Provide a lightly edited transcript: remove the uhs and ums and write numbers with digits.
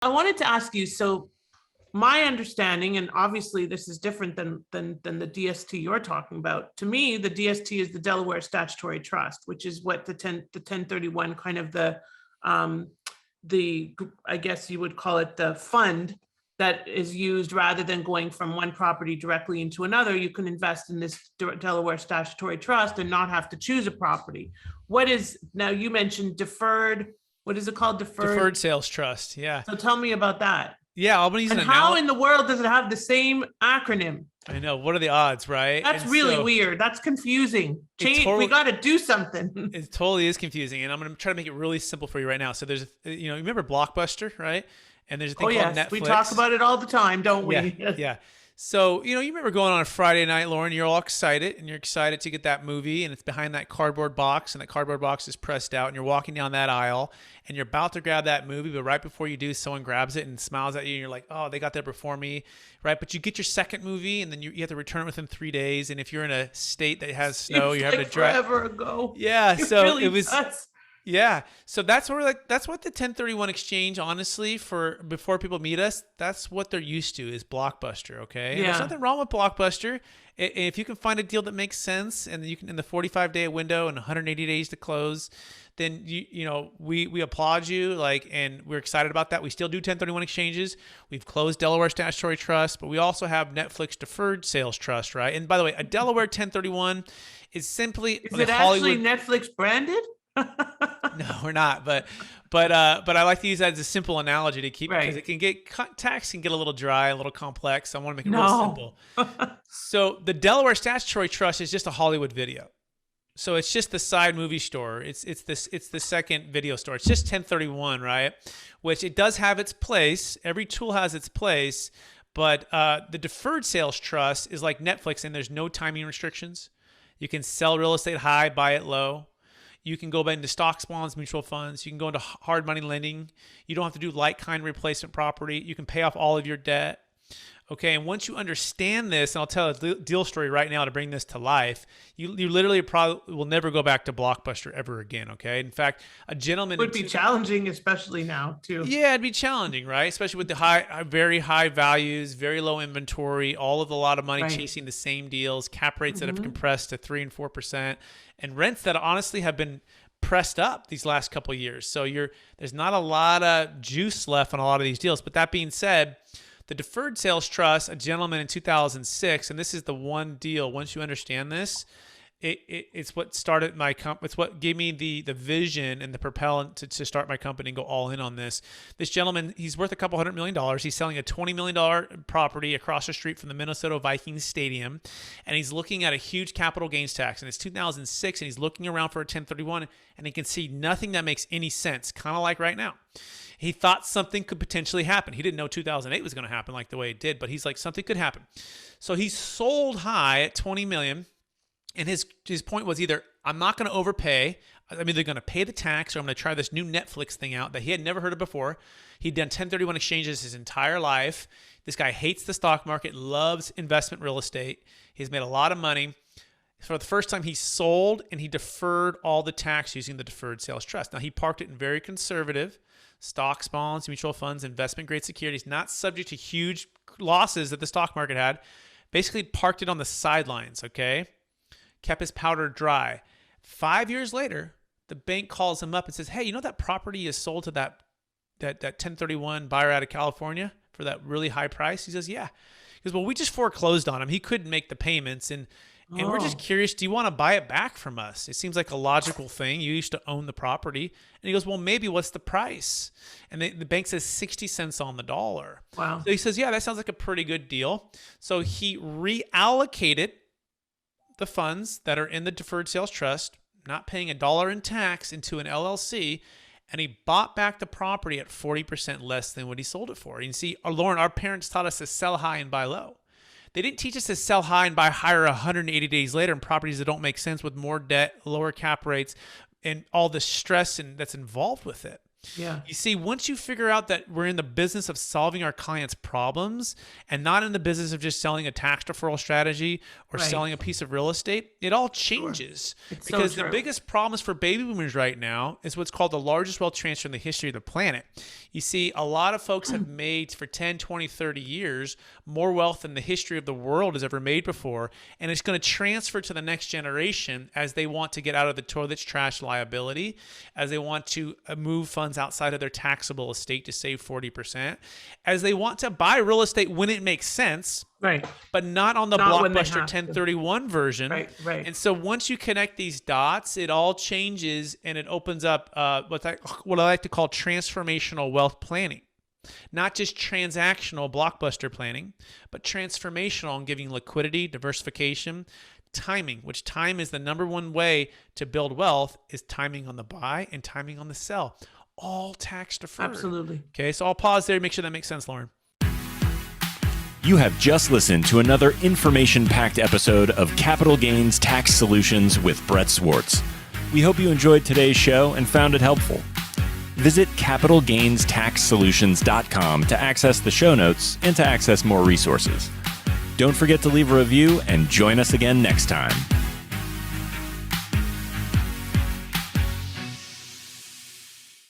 I wanted to ask you, so my understanding, and obviously this is different than the DST you're talking about. To me, the DST is the Delaware Statutory Trust, which is what the 1031 kind of the I guess you would call it the fund that is used rather than going from one property directly into another. You can invest in this Delaware Statutory Trust and not have to choose a property. What is, now you mentioned deferred, what is it called? Deferred Sales Trust. Yeah. So tell me about that. Yeah, I'm gonna use And an how in the world does it have the same acronym? I know. What are the odds, right? That's really weird. That's confusing. We got to do something. It totally is confusing, and I'm gonna try to make it really simple for you right now. So there's, you remember Blockbuster, right? And there's a thing called Netflix. We talk about it all the time, don't we? Yeah. So, you remember going on a Friday night, Lauren, you're all excited, and you're excited to get that movie, and it's behind that cardboard box, and that cardboard box is pressed out, and you're walking down that aisle, and you're about to grab that movie, but right before you do, someone grabs it and smiles at you, and you're like, oh, they got there before me, right? But you get your second movie, and then you have to return it within 3 days, and if you're in a state that has snow, you're having to drive. Forever ago. Yeah, so really it was... does. Yeah. So that's where that's what the 1031 exchange, honestly, for before people meet us, that's what they're used to is Blockbuster. Okay. Yeah. There's nothing wrong with Blockbuster. If you can find a deal that makes sense and you can in the 45-day window and 180 days to close, then we applaud you, and we're excited about that. We still do 1031 exchanges. We've closed Delaware Statutory Trust, but we also have Netflix Deferred Sales Trust, right? And by the way, a Delaware 1031 is simply Is it actually Netflix branded? No, we're not, but I like to use that as a simple analogy to keep, because it can get tax can get a little dry, a little complex. I want to make it real simple. So the Delaware Statutory Trust is just a Hollywood video. So it's just the side movie store. It's the second video store. It's just 1031, right? Which it does have its place. Every tool has its place, but the Deferred Sales Trust is like Netflix, and there's no timing restrictions. You can sell real estate high, buy it low. You can go into stocks, bonds, mutual funds. You can go into hard money lending. You don't have to do like-kind replacement property. You can pay off all of your debt. Okay, and once you understand this, and I'll tell a deal story right now to bring this to life, you literally probably will never go back to Blockbuster ever again, okay? In fact, a gentleman... It would be challenging, especially now, too. Yeah, it'd be challenging, right? Especially with the very high values, very low inventory, all of a lot of money chasing the same deals, cap rates that have compressed to 3% and 4%, and rents that honestly have been pressed up these last couple of years. So there's not a lot of juice left on a lot of these deals. But that being said, the Deferred Sales Trust, a gentleman in 2006, and this is the one deal, once you understand this, it's what started my company. It's what gave me the vision and the propellant to start my company and go all in on this. This gentleman, he's worth a couple $100 million. He's selling a $20 million property across the street from the Minnesota Vikings Stadium, and he's looking at a huge capital gains tax. And it's 2006, and he's looking around for a 1031, and he can see nothing that makes any sense, kind of like right now. He thought something could potentially happen. He didn't know 2008 was going to happen like the way it did, but he's like, something could happen. So he sold high at $20 million. And his point was either I'm not going to overpay, I'm either going to pay the tax, or I'm going to try this new Netflix thing out that he had never heard of before. He'd done 1031 exchanges his entire life. This guy hates the stock market, loves investment real estate. He's made a lot of money. For the first time, he sold and he deferred all the tax using the Deferred Sales Trust. Now, he parked it in very conservative stocks, bonds, mutual funds, investment grade securities, not subject to huge losses that the stock market had. Basically parked it on the sidelines, okay? Kept his powder dry. 5 years later, the bank calls him up and says, hey, that property is sold to that 1031 buyer out of California for that really high price? He says, yeah. He goes, well, we just foreclosed on him. He couldn't make the payments. And we're just curious, do you want to buy it back from us? It seems like a logical thing. You used to own the property. And he goes, well, maybe what's the price? And the bank says 60 cents on the dollar. Wow. So he says, yeah, that sounds like a pretty good deal. So he reallocated the funds that are in the Deferred Sales Trust, not paying $1 in tax, into an LLC, and he bought back the property at 40% less than what he sold it for. And you see, Lauren, our parents taught us to sell high and buy low. They didn't teach us to sell high and buy higher 180 days later in properties that don't make sense with more debt, lower cap rates, and all the stress that's involved with it. Yeah. You see, once you figure out that we're in the business of solving our clients' problems and not in the business of just selling a tax deferral strategy or Right. selling a piece of real estate, it all changes. It's Because so the true. biggest problems for baby boomers right now is what's called the largest wealth transfer in the history of the planet. You see, a lot of folks have made for 10, 20, 30 years more wealth than the history of the world has ever made before. And it's going to transfer to the next generation as they want to get out of the toilet's trash liability, as they want to move funds outside of their taxable estate to save 40%, as they want to buy real estate when it makes sense, Right. but not on the Not when they blockbuster have to. 1031 version. Right. And so once you connect these dots, it all changes and it opens up what I like to call transformational wealth planning. Not just transactional blockbuster planning, but transformational and giving liquidity, diversification, timing, which time is the number one way to build wealth, is timing on the buy and timing on the sell. All tax deferred. Absolutely. Okay, so I'll pause there. Make sure that makes sense, Lauren. You have just listened to another information-packed episode of Capital Gains Tax Solutions with Brett Swarts. We hope you enjoyed today's show and found it helpful. Visit capitalgainstaxsolutions.com to access the show notes and to access more resources. Don't forget to leave a review and join us again next time.